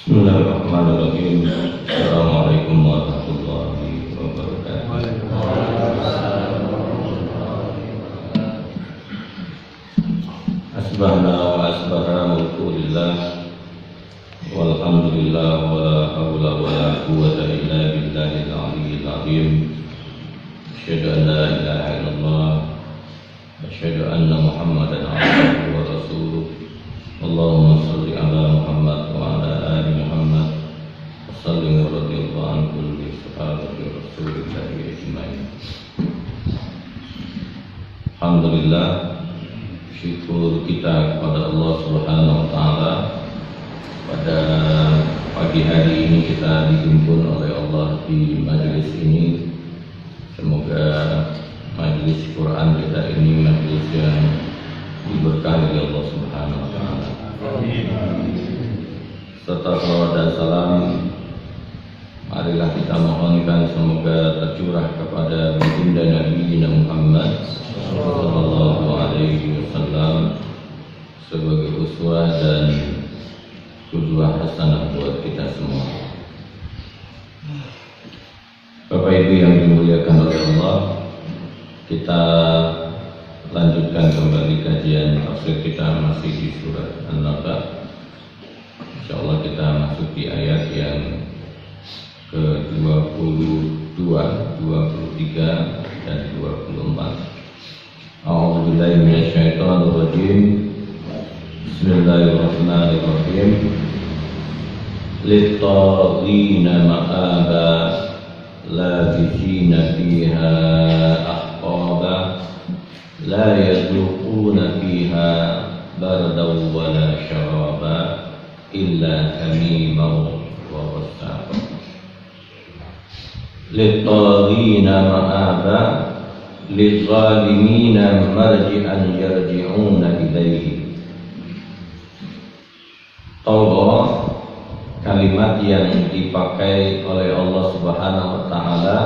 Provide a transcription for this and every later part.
Bismillahirrahmanirrahim. Assalamualaikum warahmatullahi wabarakatuh. Asbahna wa asbahna mulkulillah, walhamdulillah, wa la hawla wa la quwwata illa billahil aliyyil azim. Asyhadu an la ilaha illallah, asyhadu anna Muhammadan abduhu wa rasuluh. Allahumma shalli ala Muhammad wa ala ali Muhammad wa sallim wa radhiyallahu an kulli sahabati Rasulillahi ajmain. Alhamdulillah, syukur kita kepada Allah Subhanahu wa taala. Pada pagi hari ini kita dihimpun oleh Allah di majelis ini. Semoga majelis Quran kita ini majelis yang diberkahi oleh Allah Subhanahu wa taala. Serta salawat dan salam marilah kita mohonkan semoga tercurah kepada baginda Nabi Muhammad sallallahu alaihi wasallam sebagai uswah dan qudwah hasanah buat kita semua. Bapak Ibu yang dimuliakan oleh Allah, kita lanjutkan kembali kajian tafsir kita masih di surat An-Naba. Insyaallah kita masuk di ayat yang ke-22, 23 dan 24. A'udzubillahi minasyaitonir rajim. Bismillahirrahmanirrahim. Lit-taghina ma'aba labithina fiha ahqaba la yazuquna fiha bardan wa la syaraba illa hamiman wa ghassaqa. Lit-taghina ma'aba liz-zalimina marji'an yarji'una ilaihi. Tagha, kalimat yang dipakai oleh Allah Subhanahu wa taala,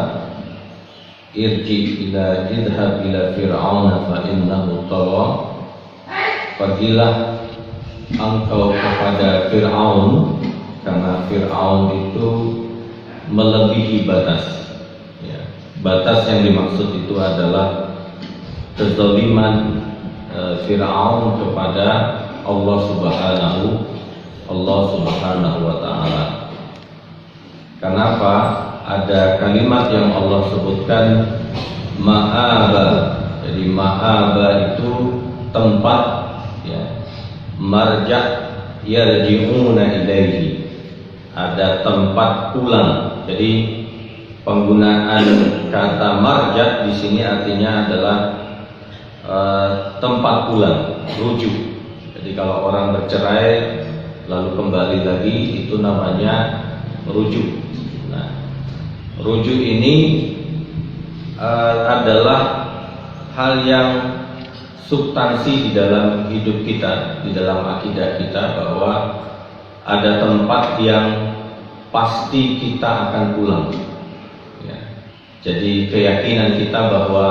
irji ila idhab ila fir'auna fa innahu tagha. Pergilah engkau kepada Fir'aun, karena Fir'aun itu melebihi batas ya. Batas yang dimaksud itu adalah kezaliman Fir'aun kepada Allah Subhanahu wa ta'ala. Kenapa ada kalimat yang Allah sebutkan ma'aba? Jadi ma'aba itu tempat ya, marja' yarji'una ilaihi, ada tempat pulang. Jadi penggunaan kata marja' di sini artinya adalah tempat pulang, rujuk. Jadi kalau orang bercerai lalu kembali lagi, itu namanya rujuk. Nah, rujuk ini adalah hal yang substansi di dalam hidup kita, di dalam akidah kita, bahwa ada tempat yang pasti kita akan pulang ya. Jadi keyakinan kita bahwa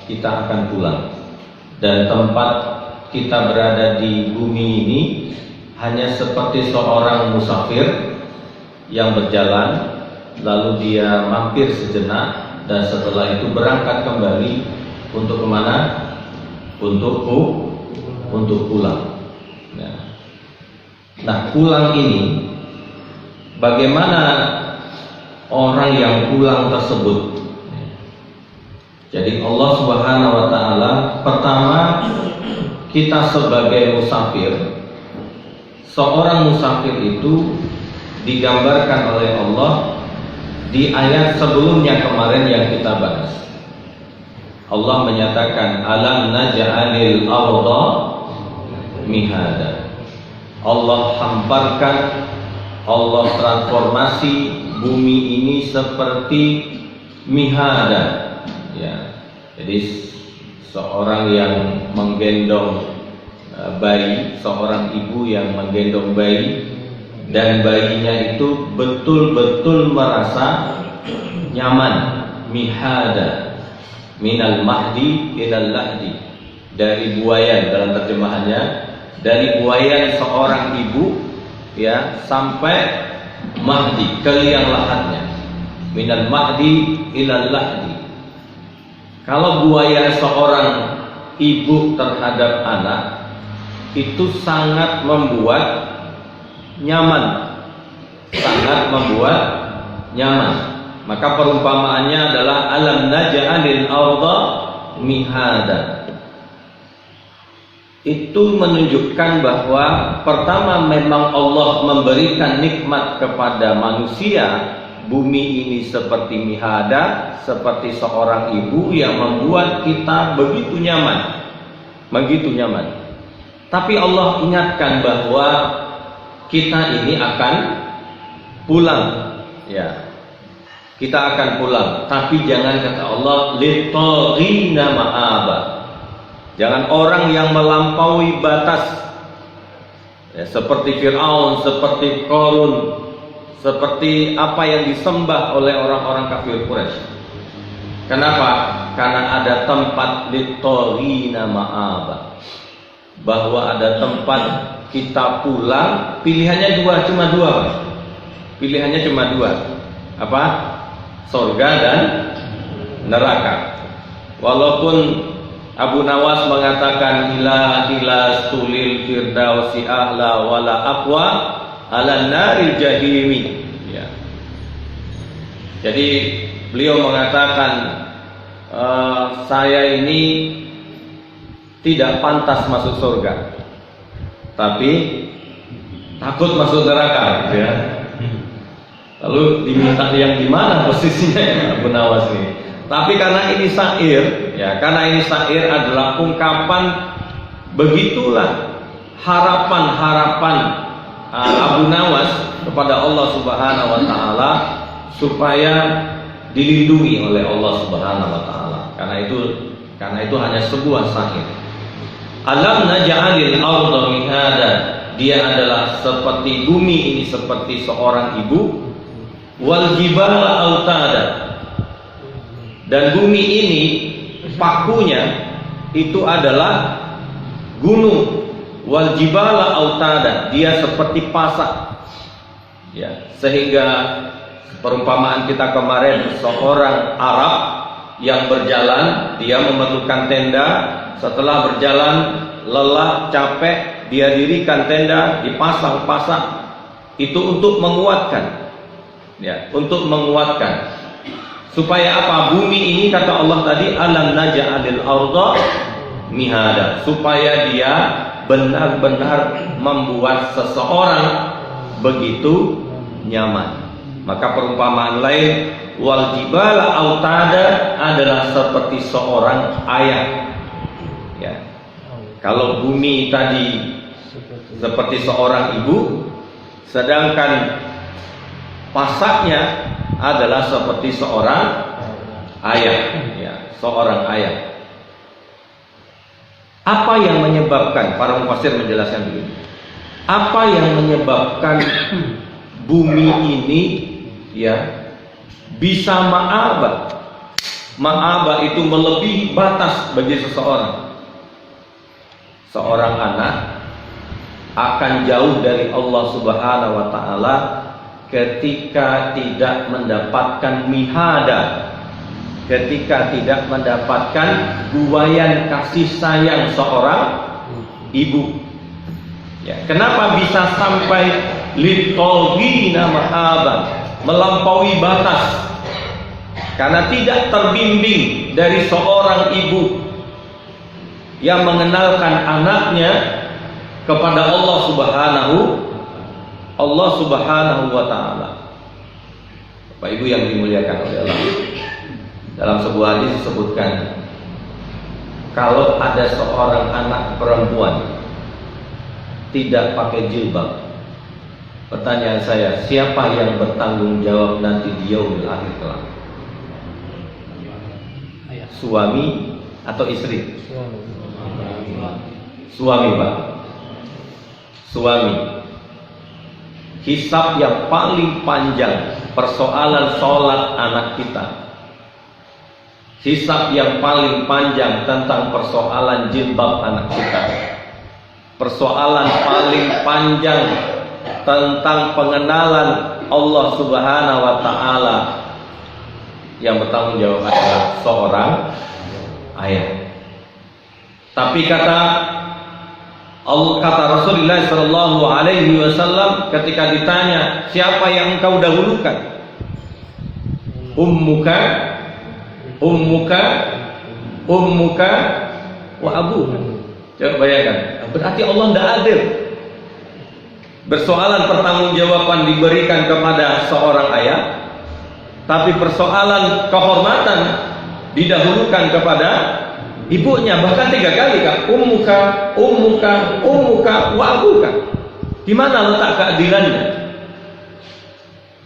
kita akan pulang, dan tempat kita berada di bumi ini hanya seperti seorang musafir yang berjalan, lalu dia mampir sejenak, dan setelah itu berangkat kembali untuk kemana? Untuk pulang. Nah, pulang ini, bagaimana orang yang pulang tersebut? Jadi Allah Subhanahu wa taala, pertama, kita sebagai musafir, seorang musafir itu digambarkan oleh Allah di ayat sebelumnya kemarin yang kita bahas. Allah menyatakan alam naj'alil arda mihada. Allah hamparkan, Allah transformasi bumi ini seperti mihada ya. Jadi seorang yang menggendong bayi, seorang ibu yang menggendong bayi, dan bayinya itu betul-betul merasa nyaman. Mihada, minal mahdi ilal lahdi, dari buayan dalam terjemahannya, dari buayan seorang ibu ya, sampai mahdi, ke liang lahatnya. Minal mahdi ilal lahdi. Kalau buaya seorang ibu terhadap anak itu sangat membuat nyaman, sangat membuat nyaman. Maka perumpamaannya adalah alam naj'alil arda mihada. Itu menunjukkan bahwa pertama memang Allah memberikan nikmat kepada manusia. Bumi ini seperti mihada, seperti seorang ibu yang membuat kita begitu nyaman, begitu nyaman. Tapi Allah ingatkan bahwa kita ini akan pulang, ya. Kita akan pulang, tapi jangan, kata Allah, litaghina ma'aba. Jangan orang yang melampaui batas, ya, seperti Fir'aun, seperti Qarun, seperti apa yang disembah oleh orang-orang kafir Quraisy. Kenapa? Karena ada tempat litaghina ma'aba, bahwa ada tempat kita pulang. Pilihannya cuma dua. Pilihannya cuma dua. Apa? Surga dan neraka. Walaupun Abu Nawas mengatakan ila stulil firdausi ahla wala aqwa ala naril jahimi, ya. Jadi beliau mengatakan saya ini tidak pantas masuk surga, tapi takut masuk neraka, gitu ya. Lalu diminta yang di mana posisinya Abu Nawas ini? Tapi karena ini syair, ya, karena ini syair adalah ungkapan, begitulah harapan-harapan Abu Nawas kepada Allah Subhanahu wa taala supaya dilindungi oleh Allah Subhanahu wa taala. Karena itu hanya sebuah syair. Alam naj'alil arda mihada. Dia adalah seperti bumi ini seperti seorang ibu. Wal jibala autada. Dan bumi ini pakunya itu adalah gunung. Wal jibala autada. Dia seperti pasak. Ya, sehingga perumpamaan kita kemarin, seorang Arab yang berjalan, dia memerlukan tenda. Setelah berjalan lelah, capek, dia dirikan tenda, dipasang-pasang. Itu untuk menguatkan, ya, untuk menguatkan. Supaya apa? Bumi ini, kata Allah tadi, alam naj'alil arda mihada, supaya dia benar-benar membuat seseorang begitu nyaman. Maka perumpamaan lain, wal jibala autada, adalah seperti seorang ayah. Ya. Kalau bumi tadi seperti seorang ibu, sedangkan pasaknya adalah seperti seorang ayah, ya, seorang ayah. Apa yang menyebabkan, para mufassir menjelaskan begini, apa yang menyebabkan bumi ini, ya, bisa ma'aba? Ma'aba itu melebihi batas bagi seseorang. Seorang anak akan jauh dari Allah Subhanahu wa taala ketika tidak mendapatkan mihada, ketika tidak mendapatkan guaian kasih sayang seorang ibu. Ya, kenapa bisa sampai litaghina ma'aba, melampaui batas? Karena tidak terbimbing dari seorang ibu yang mengenalkan anaknya kepada Allah Subhanahu wa taala. Bapak Ibu yang dimuliakan oleh Allah, dalam sebuah hadis disebutkan, kalau ada seorang anak perempuan tidak pakai jilbab, pertanyaan saya, siapa yang bertanggung jawab nanti di yaumil akhir kelak? Suami atau istri? Suami, Pak. Suami. Hisab yang paling panjang, persoalan sholat anak kita. Hisab yang paling panjang tentang persoalan jilbab anak kita. Persoalan paling panjang tentang pengenalan Allah Subhanahu wa taala, yang bertanggung jawab adalah seorang ayah. Tapi kata Rasulullah sallallahu alaihi wasallam ketika ditanya, siapa yang engkau dahulukan? Ummuka wa abuka. Coba bayangkan, berarti Allah tidak adil. Persoalan pertanggungjawaban diberikan kepada seorang ayah, tapi persoalan kehormatan didahulukan kepada ibunya, bahkan 3 kali kan, ummuka wa abuka. Di mana letak keadilannya?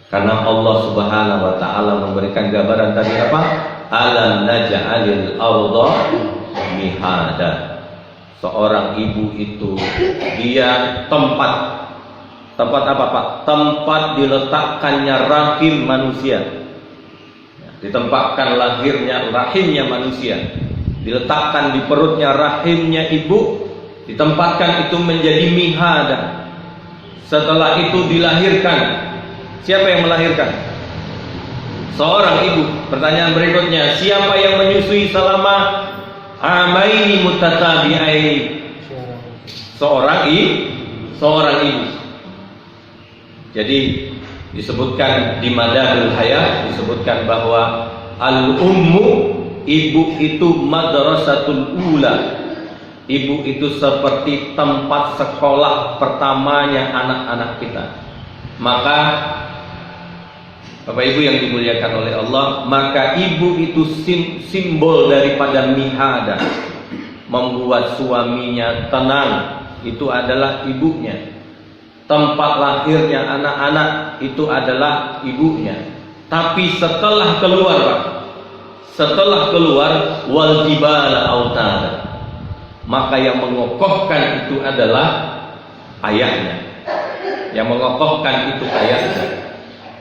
Karena Allah Subhanahu wa taala memberikan gambaran tadi apa? Alam naj'alil arda mihada. Seorang ibu itu dia tempat apa Pak? Tempat diletakkannya rahim manusia. Ditempatkan rahimnya manusia. Diletakkan di perutnya rahimnya ibu, ditempatkan itu menjadi mihada. Setelah itu dilahirkan. Siapa yang melahirkan? Seorang ibu. Pertanyaan berikutnya, siapa yang menyusui selama amaini mutatabi'ain? Seorang ibu. Jadi disebutkan di Madadul Hayat, disebutkan bahwa al-ummu, ibu itu madrasatul ula. Ibu itu seperti tempat sekolah pertamanya anak-anak kita. Maka Bapak Ibu yang dimuliakan oleh Allah, maka ibu itu simbol daripada mihada, membuat suaminya tenang. Itu adalah ibunya. Tempat lahirnya anak-anak itu adalah ibunya. Tapi setelah keluar wal jibala autada, maka yang mengokohkan itu adalah ayahnya. Yang mengokohkan itu ayahnya.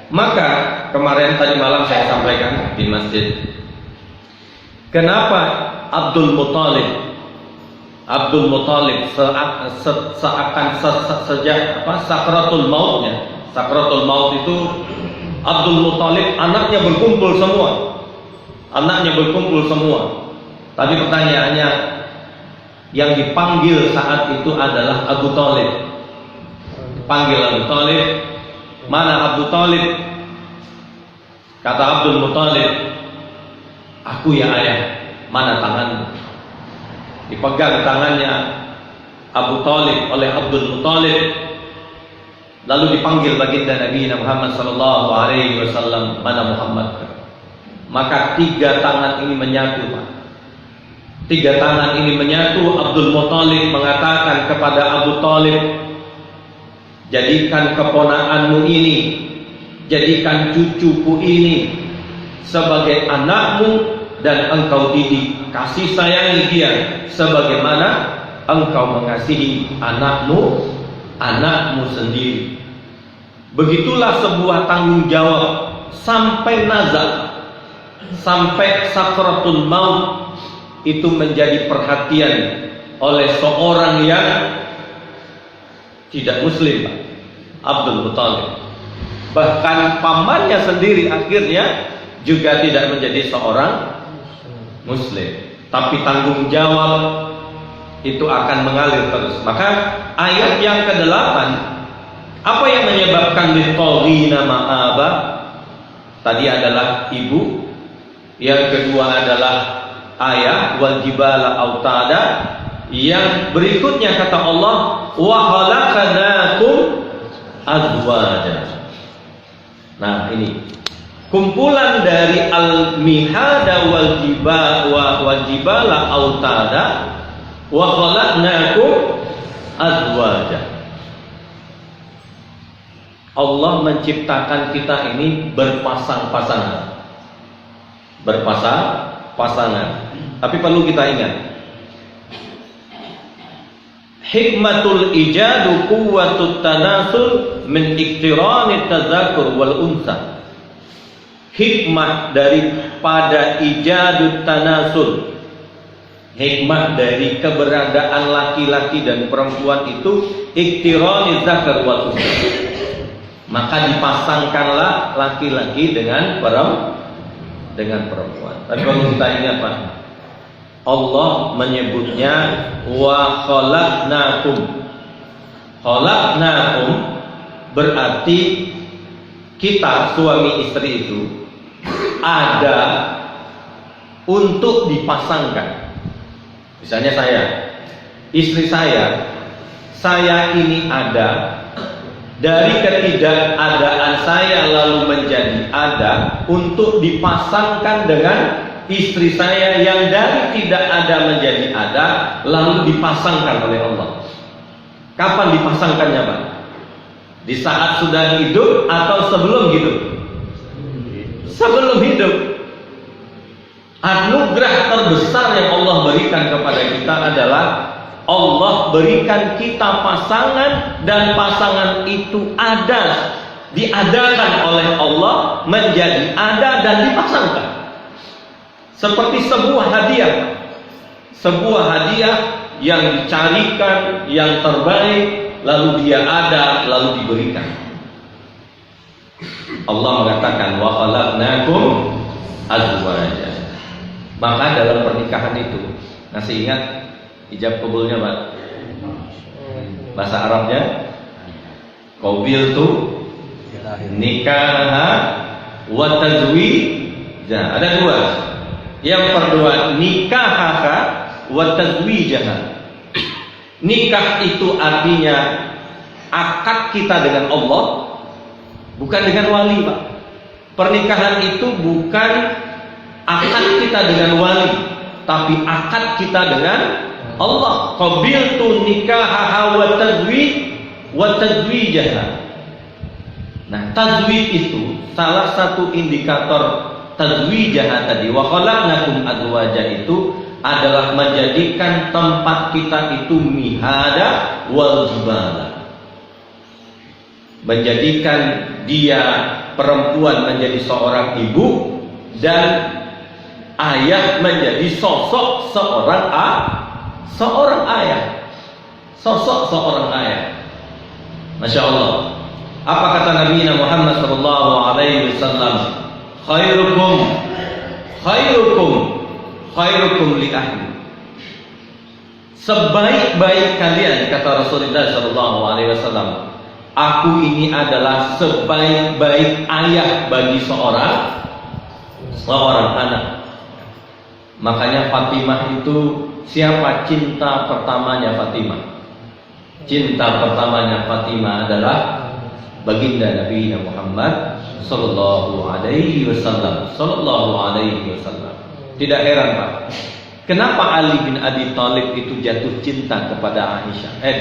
Maka kemarin tadi malam saya sampaikan di masjid, kenapa Abdul Muthalib seakan sejak sakratul mautnya. Sakratul maut itu Abdul Muthalib anaknya berkumpul semua. Tapi pertanyaannya, yang dipanggil saat itu adalah Abu Thalib. Panggil Abu Thalib, mana Abu Thalib? Kata Abdul Muthalib, aku ya ayah, mana tanganmu? Dipegang tangannya Abu Thalib oleh Abdul Muthalib, lalu dipanggil baginda Nabi Muhammad sallallahu alaihi wasallam, mana Muhammad? Maka 3 tangan ini menyatu, Pak. 3 tangan ini menyatu. Abdul Muthalib mengatakan kepada Abu Thalib, jadikan keponakanmu ini, jadikan cucuku ini sebagai anakmu, dan engkau didik, kasih sayangi dia sebagaimana engkau mengasihi anakmu sendiri. Begitulah sebuah tanggung jawab sampai nazar, sampai sakratul maut, itu menjadi perhatian oleh seorang yang tidak muslim, Pak. Abdul Muthalib. Bahkan pamannya sendiri akhirnya juga tidak menjadi seorang muslim. Tapi tanggung jawab itu akan mengalir terus. Maka ayat yang ke-8, apa yang menyebabkan litaghina ma'aba? Tadi adalah ibu, yang kedua adalah ayah, wal jibala autada. Yang berikutnya kata Allah, wa khalaqnakum azwaja. Nah, ini kumpulan dari al-mihada wal jibala autada wa khalaqnakum azwaja. Allah menciptakan kita ini berpasang-pasangan. Tapi perlu kita ingat, hikmatul ijadu quwwatut tanasul min iktirani tazakur wal unsa. Hikmah daripada ijadut tanasul, hikmah dari keberadaan laki-laki dan perempuan itu iktirani zakar wal unsa. Maka dipasangkanlah laki-laki dengan perempuan. Tapi kalau kita ingat Pak, Allah menyebutnya wa khalaqnakum. Khalaqnakum berarti kita suami istri itu ada untuk dipasangkan. Misalnya istri saya ini ada dari ketidakadaan saya lalu menjadi ada untuk dipasangkan dengan istri saya yang dari tidak ada menjadi ada lalu dipasangkan oleh Allah. Kapan dipasangkannya Pak? Di saat sudah hidup atau sebelum hidup? Sebelum hidup. Anugerah terbesar yang Allah berikan kepada kita adalah Allah berikan kita pasangan, dan pasangan itu ada, diadakan oleh Allah menjadi ada dan dipasangkan. Seperti sebuah hadiah. Sebuah hadiah yang dicarikan yang terbaik, lalu dia ada, lalu diberikan. Allah mengatakan wa khalaqnakum azwaja. Maka dalam pernikahan itu, masih ingat ijab kabulnya Pak? Bahasa Arabnya qabiltu nikaha wa tazwija. Ada dua. Yang kedua nikahaha wa tazwijaha. Nikah itu artinya akad kita dengan Allah, bukan dengan wali Pak. Pernikahan itu bukan akad kita dengan wali, tapi akad kita dengan Allah. Qabiltu nikahaha wa tazwijaha. Nah, tazwij itu salah satu indikator tazwijaha tadi. Wa khalaqnakum azwaja itu adalah menjadikan tempat kita itu mihada wal jibala. Menjadikan dia perempuan menjadi seorang ibu dan ayah menjadi sosok seorang ayah. Sosok seorang ayah. Masya Allah. Apa kata Nabi Muhammad sallallahu alaihi wasallam? Khairukum li ahli. Sebaik-baik kalian, kata Rasulullah sallallahu alaihi wasallam, aku ini adalah sebaik-baik ayah bagi seorang anak. Makanya Fatimah itu siapa cinta pertamanya Fatimah? Cinta pertamanya Fatimah adalah baginda Nabi Muhammad sallallahu alaihi wasallam. Tidak heran Pak, kenapa Ali bin Abi Thalib itu jatuh cinta kepada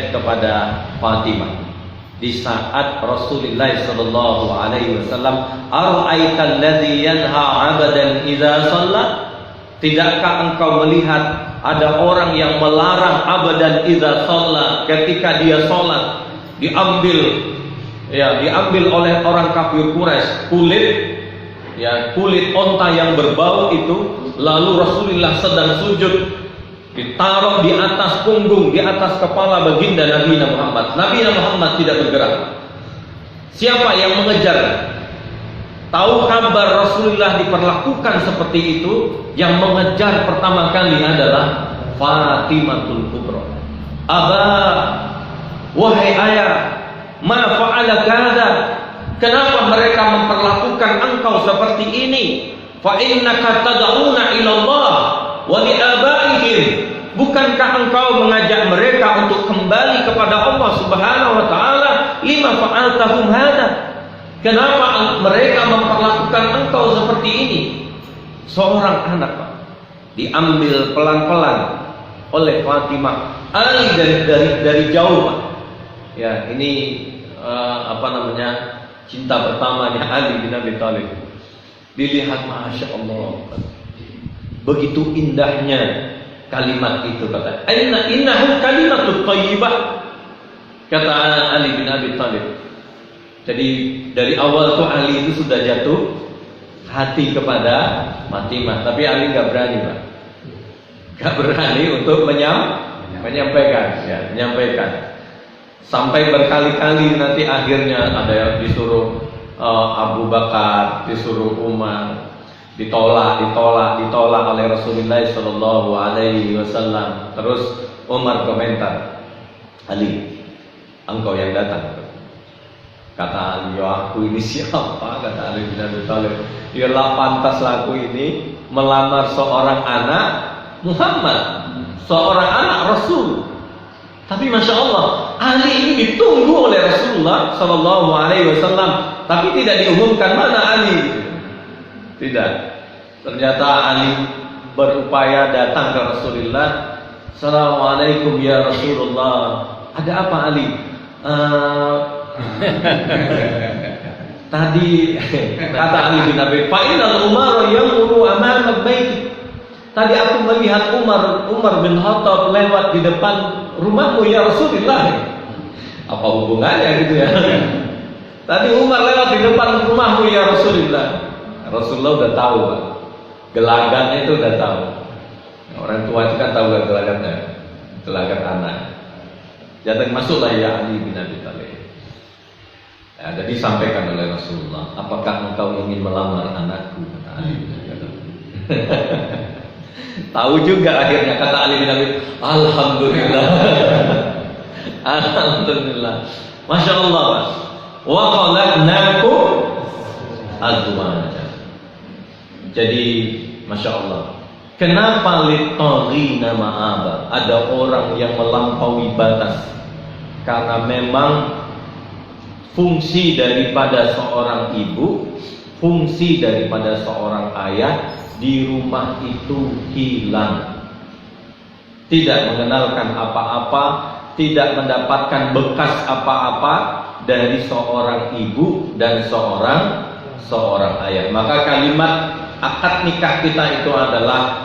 kepada Fatimah? Di saat Rasulullah sallallahu alaihi wasallam, "Ara'aital ladzi yanha 'abdan idza shalla?" Tidakkah engkau melihat ada orang yang melarang abadan idza shalla, ketika dia sholat diambil oleh orang kafir Quraisy kulit onta yang berbau itu, lalu Rasulullah sedang sujud, ditaruh di atas punggung, di atas kepala baginda Nabi Muhammad. Nabi Muhammad tidak bergerak. Siapa yang mengejar? Tahu kabar Rasulullah diperlakukan seperti itu? Yang mengejar pertama kali adalah Fatimatul Kubra. Wahai ayah, ma fa'ala kadza? Kenapa mereka memperlakukan engkau seperti ini? Fa innaka tad'una ila Allah wa li abaihim. Bukankah engkau mengajak mereka untuk kembali kepada Allah Subhanahu wa taala? Lima fa'altahum hadza? Kenapa mereka memperlakukan engkau seperti ini? Seorang anak Pak, diambil pelan-pelan oleh Fatimah. Ali dari jauh Pak. Ya, ini cinta pertamanya Ali bin Abi Thalib. Dilihat, Masya Allah, begitu indahnya kalimat itu, kata innahu kalimatut thayyibah, kata Ali bin Abi Thalib. Jadi dari awal tuh Ali itu sudah jatuh hati kepada Fatimah, tapi Ali nggak berani Pak. nggak berani untuk menyampaikan, ya, menyampaikan. Sampai berkali-kali nanti akhirnya ada yang disuruh Abu Bakar, disuruh Umar, ditolak oleh Rasulullah Shallallahu Alaihi Wasallam. Terus Umar komentar, Ali, engkau yang datang. Kata Ali, ya aku ini siapa? Kata Ali bin Abi Thalib, yalah pantaslah aku ini melamar seorang anak Muhammad, seorang anak Rasul. Tapi masya Allah, Ali ini ditunggu oleh Rasulullah Sallallahu Alaihi Wasallam, tapi tidak diumumkan mana Ali. Tidak. Ternyata Ali berupaya datang ke Rasulullah. Assalamualaikum ya Rasulullah. Ada apa Ali? Tadi kata Ali bin Abi Thalib, "Fa'inal Umar yamuru amama bait." Tadi aku melihat Umar bin Khattab lewat di depan rumahmu ya Rasulullah. Apa hubungannya gitu ya? Tadi Umar lewat di depan rumahmu ya Rasulullah. Rasulullah udah tahu, Pak. Gelagatnya itu udah tahu. Orang tua itu kan tahu kan gelagatnya, gelagat anak. Jadi masuklah ya Ali bin Abi Thalib. Ya, jadi disampaikan oleh Rasulullah, apakah engkau ingin melamar anakku? Kata Ali bin Abi Thalib. Tahu juga akhirnya, kata Ali bin Abi Thalib, alhamdulillah. Alhamdulillah. Masya Allah, Mas. Wa khalaqnakum azwaja. Jadi masya Allah. Kenapa litaghina ma'aba? Ada orang yang melampaui batas. Karena memang fungsi daripada seorang ibu, fungsi daripada seorang ayah di rumah itu hilang. Tidak mengenalkan apa-apa, tidak mendapatkan bekas apa-apa dari seorang ibu dan seorang ayah. Maka kalimat akad nikah kita itu adalah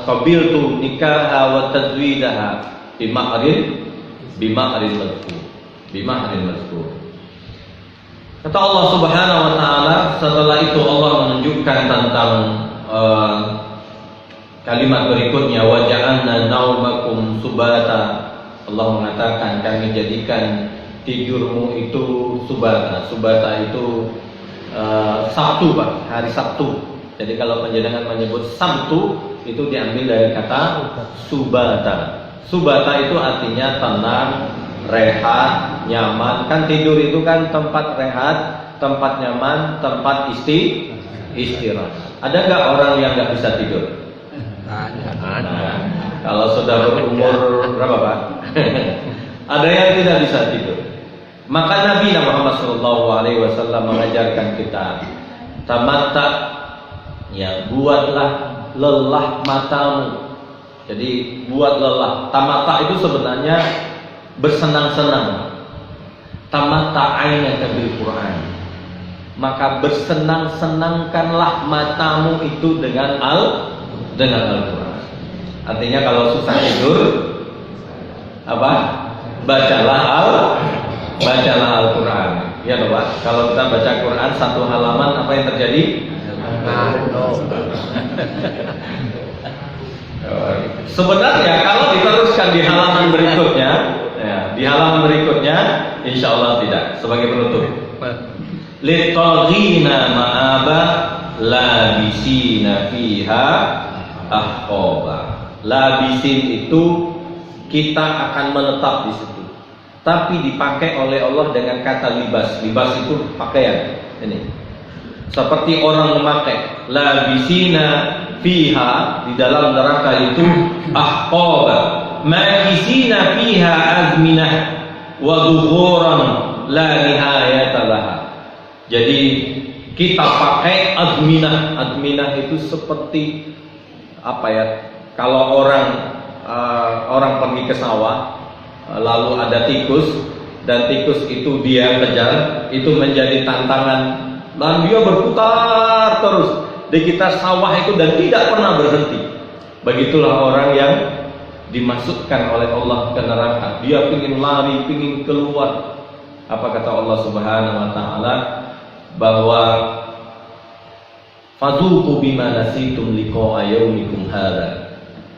qabiltu nikaha wa tazwidaha bima'rin mazkur. Kata Allah Subhanahu wa taala, setelah itu Allah menunjukkan tentang kalimat berikutnya, wa ja'alna naumakum subata. Allah mengatakan kami jadikan tidurmu itu subata. Subata itu Sabtu, Pak, hari Sabtu. Jadi kalau penjenengan menyebut Sabtu itu diambil dari kata subata. Subata itu artinya tenang, rehat, nyaman. Kan tidur itu kan tempat rehat, tempat nyaman, tempat istirahat. Ada nggak orang yang nggak bisa tidur? Ada. Kalau sudah berumur berapa, Pak? Ada yang tidak bisa tidur. Maka Nabi Muhammad SAW mengajarkan kita, tamatta, ya, buatlah lelah matamu. Jadi buat lelah. Tamatta itu sebenarnya bersenang-senang. Tamatta ainaka bil Quran. Maka bersenang-senangkanlah matamu itu dengan Al-Quran. Artinya kalau susah tidur, apa? Bacalah Al-Quran. Ya, Pak. Kalau kita baca Quran satu halaman, apa yang terjadi? Sebenarnya kalau diteruskan di halaman berikutnya, ya, di halaman berikutnya, insya Allah tidak. Sebagai penutup, litaghina ma'aba labisina fiha ahqaba. Labisin itu kita akan menetap di situ, tapi dipakai oleh Allah dengan kata libas. Libas itu pakaian. Ini seperti orang memakai. Labisina fiha, di dalam neraka itu ahqaba, makisina fiha azminah wa dhuhuran la nihayata laha. Jadi kita pakai azminah. Azminah itu seperti apa ya? Kalau orang pergi ke sawah, lalu ada tikus, dan tikus itu dia kejar, itu menjadi tantangan, dan dia berputar terus di sekitar sawah itu dan tidak pernah berhenti. Begitulah orang yang dimasukkan oleh Allah ke neraka. Dia ingin lari, ingin keluar. Apa kata Allah Subhanahu wa taala? Bahwa fadzuqu bima nasitum liqa'a yaumikum hadza.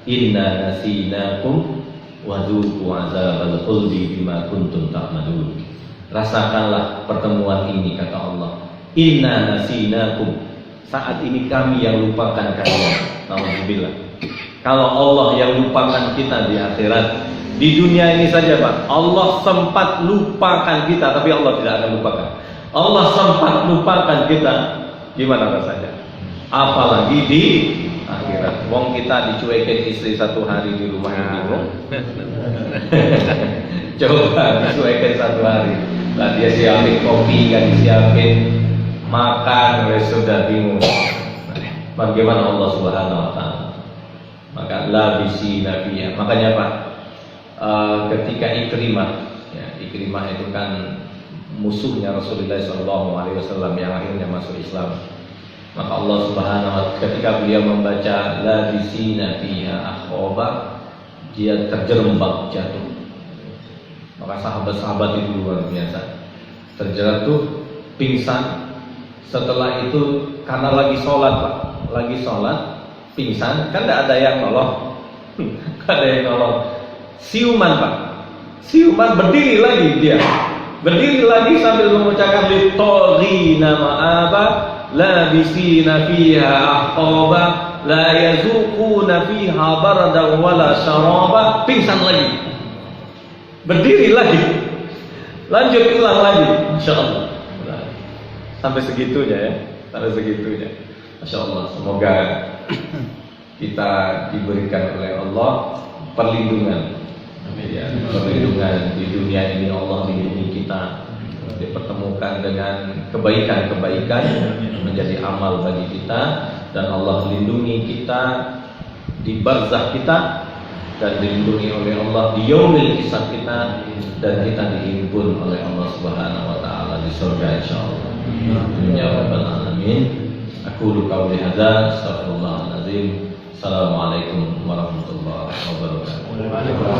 inna nasinakum wa dzuqu azabal khuldi bima kuntum ta'malun. Rasakanlah pertemuan ini, kata Allah. Inna nasinakum, saat ini kami yang lupakan kalian. Alhamdulillah. Kalau Allah yang lupakan kita di akhirat, di dunia ini saja Pak, Allah sempat lupakan kita, tapi Allah tidak akan lupakan. Allah sempat lupakan kita, gimana rasanya? Apalagi di akhirat. Wong kita dicuekin istri 1 hari di rumah bingung. Coba dicuekin 1 hari. Lah dia siapin kopi, kan disiapin makan, sudah bingung. Bagaimana Allah Subhanahu wa taala? Maka labisi nabiya. Makanya Pak, ketika Ikrimah, ya, Ikrimah itu kan musuhnya Rasulullah SAW yang akhirnya masuk Islam. Maka Allah Subhanahu wa taala ketika beliau membaca labisi nabiya akhaba, dia terjerembab jatuh. Maka sahabat-sahabat itu luar biasa, terjatuh pingsan. Setelah itu karena lagi sholat Pak, lagi sholat pingsan, kan tidak ada yang nolong, tidak ada yang nolong. Siuman Pak, siuman berdiri lagi dia, berdiri lagi sambil mengucapkan litorina ma'aba labisina fiha ahqaba la yazuquna fiha barada wala syaraba. Pingsan lagi, berdiri lagi, lanjut ulang lagi, insyaallah. Sampai segitunya ya, sampai segitunya. Masya Allah, semoga kita diberikan oleh Allah perlindungan, ya, perlindungan di dunia ini. Allah lindungi kita, dipertemukan dengan kebaikan-kebaikan menjadi amal bagi kita, dan Allah lindungi kita di barzakh kita, dan dilindungi oleh Allah di yaumil hisab kita, dan kita dihimpun oleh Allah Subhanahu wa taala di surga insyaallah. Ya rabbal alamin. Aqulu qawli hadza, astaghfirullahal azim. Assalamualaikum warahmatullahi wabarakatuh.